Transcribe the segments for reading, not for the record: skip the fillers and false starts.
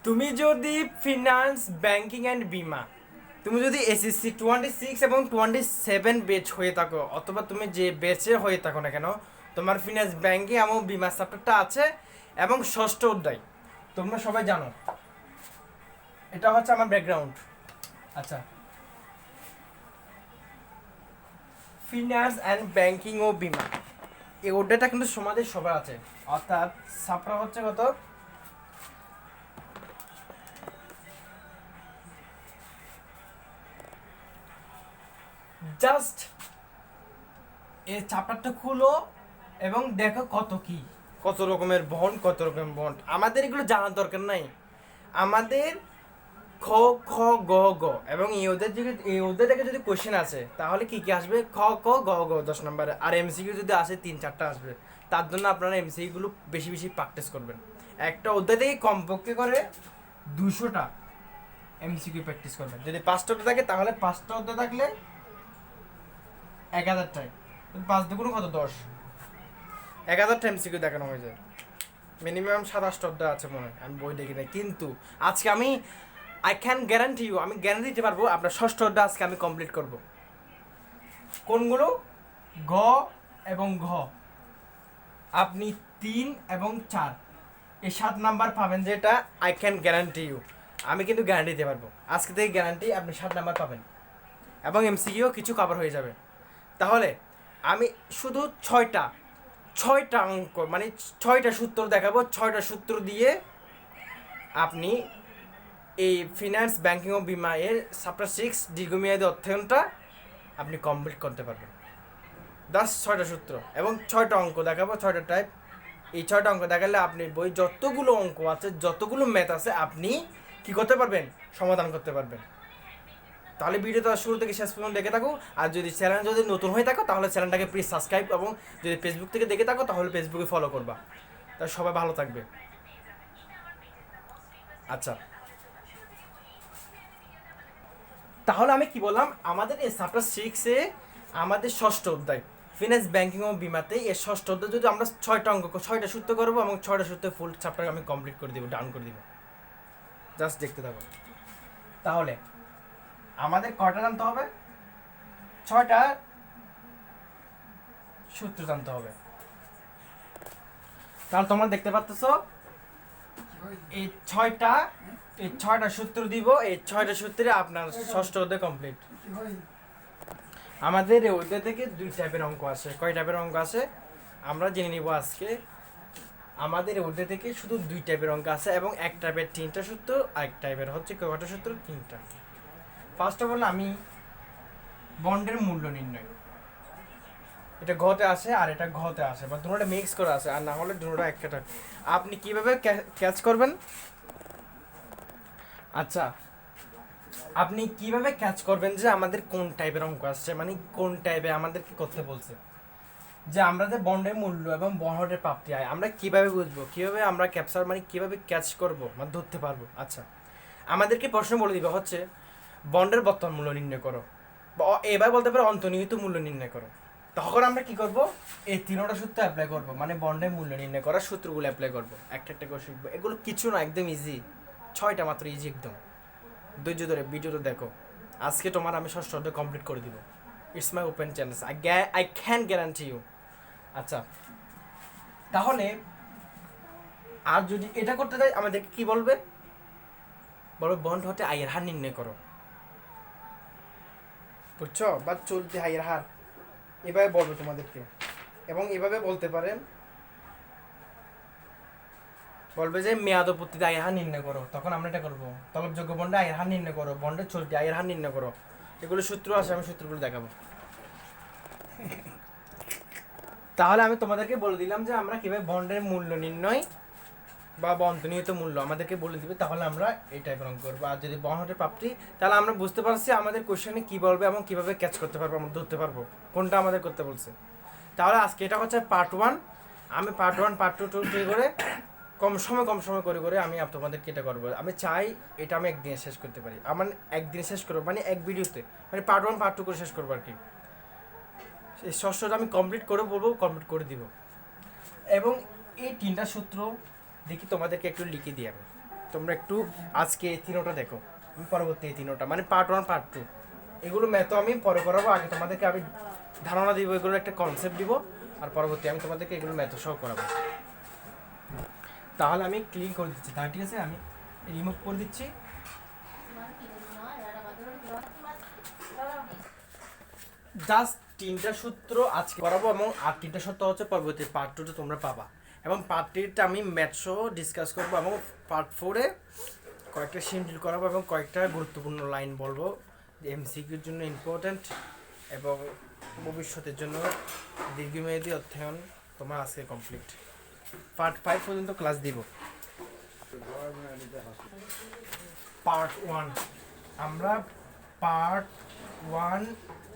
তুমি যদি finance banking and বিমা তুমি যদি এসএসসি 26 এবং 27 বেচ হয়ে থাকো অথবা তুমি যে বেচে হয়ে থাকো না কেন, তোমার ফিনান্স ব্যাংকিং এবং বিমা চ্যাপ্টারটা আছে এবং ষষ্ঠ অধ্যায় তোমরা সবাই জানো। এটা হচ্ছে আমার ব্যাকগ্রাউন্ড। আচ্ছা, ফিনান্স অ্যান্ড ব্যাংকিং ও বিমা এই অধ্যায়টা কিন্তু সমাজের সবার আছে, অর্থাৎ চ্যাপ্টার হচ্ছে কত, জাস্ট এই চ্যাপ্টারটা খুলো এবং দেখো কত রকমের বন্ড, কত রকমের বন্ড। আমাদের এগুলো জানার দরকার নাই। আমাদের খ খ গ গ এবং এই ওদের থেকে যদি কোশ্চেন আসে তাহলে কি কি আসবে, খ ক গ গ 10 নম্বরে, আর এমসিকিউ যদি আসে 3-4টা আসবে। তার জন্য আপনারা এমসিকিউগুলো বেশি বেশি প্র্যাকটিস করবেন। একটা অধ্যায় থেকে কমপক্ষে করে 200টা এমসিকিউ প্র্যাকটিস করবেন। যদি 5টা অধ্যায় থাকে তাহলে 5টা অধ্যায় থাকলে 1000টায় 5 দুগুণ কত, 10, 1000টা এমসিকিউ দেখানো হয়ে যায়। মিনিমাম 27টা অধ্যায় আছে মনে হয়, আমি বই দেখি না। কিন্তু আজকে আমি আমি গ্যারান্টি দিতে পারবো আপনার ষষ্ঠ অধ্যায় আজকে আমি কমপ্লিট করব। কোনগুলো, গ এবং ঘ, আপনি 3 এবং 4 এই 7 নাম্বার পাবেন, যেটা আই ক্যান গ্যারান্টি ইউ, আমি কিন্তু গ্যারান্টি দিতে পারবো। আজকে থেকে গ্যারান্টি আপনি 7 নাম্বার পাবেন এবং এমসিকিউ কিছু কভার হয়ে যাবে। তাহলে আমি শুধু ছয়টা অঙ্ক মানে 6টা সূত্র দেখাবো। 6টা সূত্র দিয়ে আপনি এই ফিনান্স ব্যাংকিং ও বিমা এর চ্যাপ্টার 6 দীর্ঘমেয়াদী অধ্যয়নটা আপনি কমপ্লিট করতে পারবেন। 6টা সূত্র এবং 6টা অঙ্ক দেখাবো, 6টা টাইপ। এই 6টা অঙ্ক দেখালে আপনি বই যতগুলো অঙ্ক আছে, যতগুলো ম্যাথ আছে, আপনি কি করতে পারবেন, সমাধান করতে পারবেন। তাহলে ভিডিওটা শুরু থেকে শেষ পর্যন্ত দেখে থাকো। আর যদি চ্যানেল যদি নতুন হয়ে থাকো তাহলে চ্যানেলটাকে প্লিজ সাবস্ক্রাইব, এবং যদি ফেসবুক থেকে দেখে থাকো তাহলে ফেসবুকে ফলো করবা। তাহলে সবাই ভালো থাকবে। আচ্ছা, তাহলে আমি কি বললাম, আমাদের এই চ্যাপ্টার 6-এ আমাদের ষষ্ঠ অধ্যায় ফিনান্স ব্যাংকিং ও বিমাতে এই ষষ্ঠ অধ্যায় যদি আমরা 6টা অঙ্ক 6টা সূত্র করবো এবং 6টা সূত্রে ফুল চ্যাপ্টার আমি কমপ্লিট করে দিব, ডাউন করে দিব। জাস্ট দেখতে থাকো। তাহলে আমাদের কয়টা জানতে হবে, 6টা সূত্র জানতে হবে। তাহলে তোমরা দেখতে পাচ্ছ এই 6টা সূত্র দিব। এই 6টা সূত্রে আপনার ষষ্ঠ অধ্যায় কমপ্লিট। আমাদের এই অধ্যায় থেকে 2 টাইপের অঙ্ক আছে। কয় টাইপের অঙ্ক আছে আমরা জেনে নিব আজকে। আমাদের এই অধ্যায় থেকে শুধু 2 টাইপের অঙ্ক আছে এবং এক টাইপের 3টা সূত্র, আর এক টাইপের হচ্ছে কয়টা সূত্র, 3টা। ফার্স্ট অফ অল আমি বন্ডের মূল্য নির্ণয়, এটা ঘতে আসে আর এটা ঘতে আসে, বা দুটোটা মিক্স করে আসে, আর না হলে দুটোটা একটা। আপনি কিভাবে ক্যাচ করবেন, আচ্ছা আপনি কিভাবে ক্যাচ করবেন যে আমাদের কোন টাইপের অঙ্ক আসছে, মানে কোন টাইপে আমাদের কি করতে বলছে, যে আমরা যে বন্ডের মূল্য এবং বন্ডের প্রাপ্তি আয় আমরা কিভাবে বুঝবো, কিভাবে আমরা ক্যাপচার মানে কিভাবে ক্যাচ করবো মানে ধরতে পারবো। আচ্ছা, আমাদেরকে প্রশ্ন বলে দিবে হচ্ছে বন্ডের বর্তমান মূল্য নির্ণয় করো, বা এবার বলতে পারো অন্তর্নিহিত মূল্য নির্ণয় করো। তখন আমরা কি করব, এই 3টা সূত্র অ্যাপ্লাই করব, মানে বন্ডের মূল্য নির্ণয় করার সূত্রগুলো অ্যাপ্লাই করব, একটা একটা করে শিখবো। এগুলো কিছু না, একদম ইজি, 6টা মাত্র, ইজি একদম। ধৈর্য ধরে ভিডিওটা দেখো। আজকে তোমার আমি ষষ্ঠ অধ্যায় কমপ্লিট করে দিব। It's my open challenge, I can guarantee you. আচ্ছা, তাহলে আর যদি এটা করতে চাই আমাদেরকে কি বলবে, বন্ড হতে আয়ের হার নির্ণয় করো, বুঝছো, বা চলতি আয়ের হার এভাবে বলবে তোমাদেরকে। এবং এভাবে বলতে পারেন, বলবে যে মেয়াদোপত্তিতে আয়ের হার নির্ণয় করো, তখন আমরা এটা করবো। তলবযোগ্য বন্ডে আয়ের হার নির্ণয় করো, বন্ডের চলতি আয়ের হার নির্ণয় করো। এগুলো সূত্র আছে, আমি সূত্রগুলো দেখাবো। তাহলে আমি তোমাদেরকে বলে দিলাম যে আমরা কিভাবে বন্ডের মূল্য নির্ণয় বা অন্তর্নিহিত মূল্য আমাদেরকে বলে দিবে, তাহলে আমরা এই টাইপের অঙ্ক করবো। আর যদি বন্ডের প্রাপ্তি, তাহলে আমরা বুঝতে পারছি আমাদের কোশ্চেনে কি বলবে এবং কিভাবে ক্যাচ করতে পারবো, আমরা ধরতে পারবো কোনটা আমাদের করতে বলছে। তাহলে আজকে এটা হচ্ছে পার্ট 1। আমি পার্ট 1 পার্ট 2 করে কম সময় করে আমি তোমাদেরকে এটা করবো। আমি চাই এটা আমি একদিনে শেষ করতে পারি, আমার একদিনে শেষ করবো, মানে এক ভিডিওতে, মানে পার্ট 1 পার্ট 2 করে শেষ করবো আর কি। এই ষষ্ঠটা আমি কমপ্লিট করে বলবো, কমপ্লিট করে দিব। এবং এই 3টা সূত্র দেখি তোমাদেরকে একটু লিখে দিয়ে আমি, তোমরা একটু আজকে এই তিনোটা দেখো, পরবর্তী এই তিনোটা মানে পার্ট 1 পার্ট 2 এগুলো ম্যাথও আমি পরে করাবো। আগে তোমাদেরকে আমি ধারণা দিব, এগুলো একটা কনসেপ্ট দিব, আর পরবর্তী আমি তোমাদেরকে এগুলো ম্যাথও সহ করাবো। তাহলে আমি ক্লিন করে দিচ্ছি, তাহলে ঠিক আছে, আমি রিমুভ করে দিচ্ছি। জাস্ট 3টা সূত্র আজকে করাবো, এবং আর 3টা সূত্র হচ্ছে পরবর্তী পার্ট 2তে তোমরা পাবা, এবং পার্ট 3টা আমি ম্যাথ সহ ডিসকাস করবো, এবং পার্ট 4-এ কয়েকটা শিডিউল করাবো এবং কয়েকটা গুরুত্বপূর্ণ লাইন বলবো এমসিকিউর জন্য ইম্পর্ট্যান্ট এবং ভবিষ্যতের জন্য দীর্ঘমেয়াদী অধ্যয়ন। তোমার আজকে কমপ্লিট। পার্ট 5 পর্যন্ত ক্লাস দিব। পার্ট 1 আমরা পার্ট 1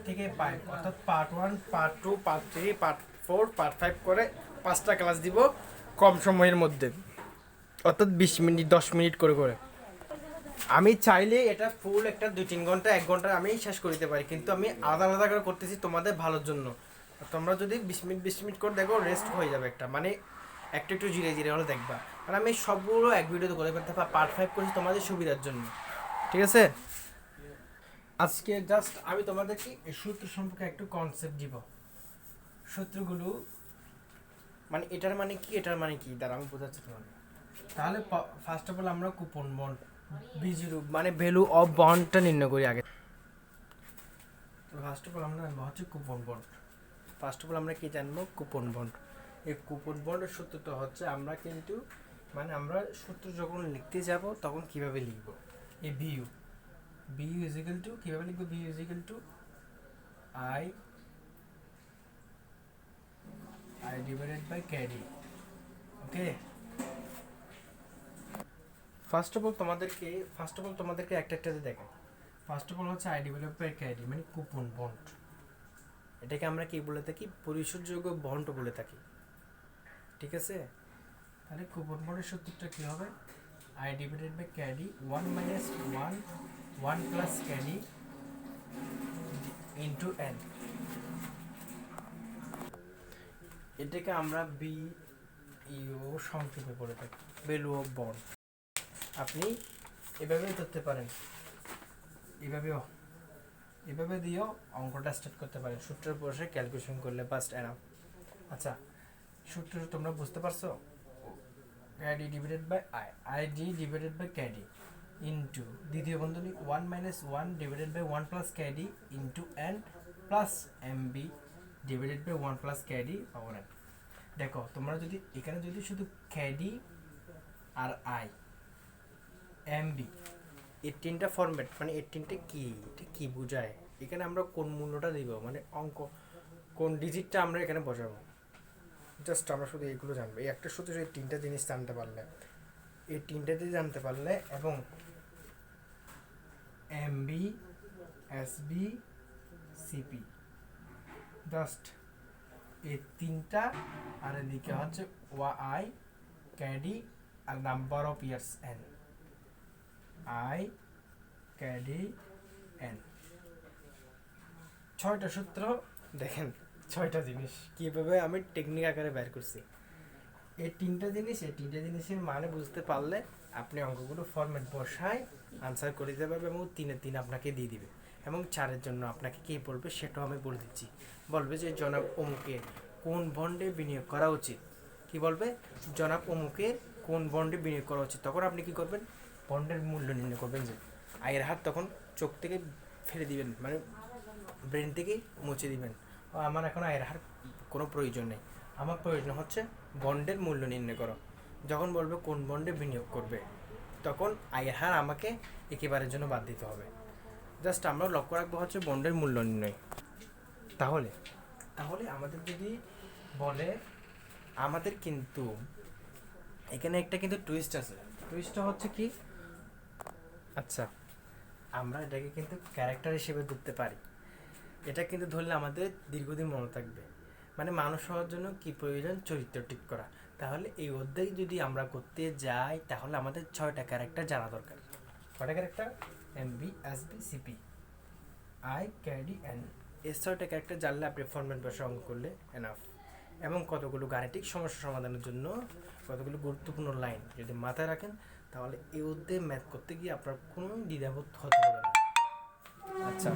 থেকে 5 অর্থাৎ part 1 part 2 part 3 part 4 part 5 করে 5টা ক্লাস দিব কম সময়ের মধ্যে, অর্থাৎ 20 মিনিট 10 মিনিট করে করে। আমি চাইলে এটা ফুল একটা 2-3 ঘন্টা 1 ঘন্টা আমি শেষ করে দিতে পারি, কিন্তু আমি আলাদা আলাদা করে করতেছি তোমাদের ভালোর জন্য। তোমরা যদি 20 মিনিট করে দেখো রেস্ট হয়ে যাবে একটা, মানে একটু একটু জিরে জিরে হলে দেখবা, মানে আমি সবগুলো এক ভিডিওতে করে করতে পার্ট 5 করেছি তোমাদের সুবিধার জন্য, ঠিক আছে। আজকে জাস্ট আমি তোমাদেরকে এই সূত্র সম্পর্কে একটু কনসেপ্ট দিব। সূত্রগুলো মানে এটার মানে কি, এটার মানে কি দ্বারা আমি বোঝাচ্ছি তোমাকে। তাহলে ফার্স্ট অফ অল আমরা কুপন বন্ড বিজিরু মানে ভ্যালু অফ বন্ডটা নির্ণয় করি আগে। তো ফার্স্ট অফ অল আমরা হচ্ছে coupon bond. First of all আমরা কি জানবো, কুপন বন্ড। এই কুপন বন্ডের সূত্রটা হচ্ছে আমরা কিন্তু মানে আমরা সূত্র যখন লিখতে যাব তখন কিভাবে লিখব, এই বিইউ ইজ ইকুয়াল টু কিভাবে লিখব, B U is equal to I divided by K D. Okay, first of all তোমাদেরকে একটা একটাতে দেখাই। ফার্স্ট অফ অল হচ্ছে আই ডিভাইডেড বাই ক্যাডি মানে কুপন বন্ড। এটাকে আমরা কি বলে থাকি, পরিশোধযোগ্য বন্ড বলে থাকি, ঠিক আছে। তাহলে কুপন বন্ডের সূত্রটা কি হবে, I divided by K D 1 minus 1 plus K D into N. এটাকে আমরা বিইউ সংক্ষেপে বলে থাকি, ভ্যালু অফ বন্ড। আপনি এভাবেই ধরতে পারেন, এভাবে দিয়েও অঙ্কটা স্টার্ট করতে পারেন, সূত্রের বসে ক্যালকুলেশন করলে বাস্ট এনাফ। আচ্ছা, সূত্র তোমরা বুঝতে পারছো, K D divided by I D divided by K D into দ্বিতীয় বন্ধনী 1 minus 1 divided by 1 plus K D into N plus M B divided by 1 plus K D power N. দেখো তোমরা যদি এখানে যদি শুধু ক্যাডি আর আই এমবি এই 3টা ফরম্যাট মানে এই 3টা কি, এটা কি বোঝায়, এখানে আমরা কোন মূল্যটা দিব, মানে অঙ্ক কোন ডিজিটটা আমরা এখানে বসাবো, জাস্ট আমরা শুধু এইগুলো জানবো। এই একটা শুধু এই 3টা জিনিস জানতে পারলে, এই 3টা জিনিস জানতে পারলে এবং এমবি এসবি সিপি জাস্ট এই 3টা, আর এদিকে হচ্ছে ওয়াই ক্যাডি আর number of years N, I ক্যাডি এন। 6টা সূত্র দেখেন, 6টা জিনিস কীভাবে আমি টেকনিক আকারে বের করছি। এই 3টা জিনিসের মানে বুঝতে পারলে আপনি অঙ্কগুলো ফরম্যাট বসায় আনসার করে দিতে পারবে, এবং 3-এর 3 আপনাকে দিয়ে দিবে, এবং 4-এর জন্য আপনাকে কী বলবে সেটাও আমি বলে দিচ্ছি। বলবে যে জনাব অমুকে কোন বন্ডে বিনিয়োগ করা উচিত, কি বলবে, জনাব অমুকে কোন বন্ডে বিনিয়োগ করা উচিত। তখন আপনি কি করবেন, বন্ডের মূল্য নির্ণয় করবেন, যে আয়ের হার তখন চোখ থেকে ফেলে দিবেন, মানে ব্রেন থেকে মুছে দিবেন, আমার এখন আয়ের হার কোনো প্রয়োজন নেই, আমার প্রয়োজন হচ্ছে বন্ডের মূল্য নির্ণয় করো। যখন বলবে কোন বন্ডে বিনিয়োগ করবে, তখন আয়ের হার আমাকে একেবারের জন্য বাদ দিতে হবে। জাস্ট আমরা লক্ষ্য রাখবো হচ্ছে বন্ডের মূল্য নির্ণয়। তাহলে আমাদের যদি বলে, আমাদের কিন্তু এখানে একটা কিন্তু টুইস্ট আছে। টুইস্টটা হচ্ছে কি, আচ্ছা আমরা এটাকে কিন্তু ক্যারেক্টার হিসেবে ধরতে পারি। এটা কিন্তু ধরলে আমাদের দীর্ঘদিন মনে থাকবে, মানে মানুষ হওয়ার জন্য কি প্রয়োজন, চরিত্র ঠিক করা। তাহলে এই অধ্যায় যদি আমরা করতে যাই তাহলে আমাদের 6টা ক্যারেক্টার জানা দরকার। 6টা character, MB SB CP I ক্যাডি এন। এই 6টা ক্যারেক্টার জানলে আপনি ফরম্যাট বসে অঙ্ক করলে এনাফ। এবং কতগুলো গাণিতিক সমস্যা সমাধানের জন্য কতগুলো গুরুত্বপূর্ণ লাইন যদি মাথায় রাখেন তাহলে এই অধ্যায়ে ম্যাথ করতে গিয়ে আপনার কোনো দ্বিধাবোধ হতে হবে না। আচ্ছা,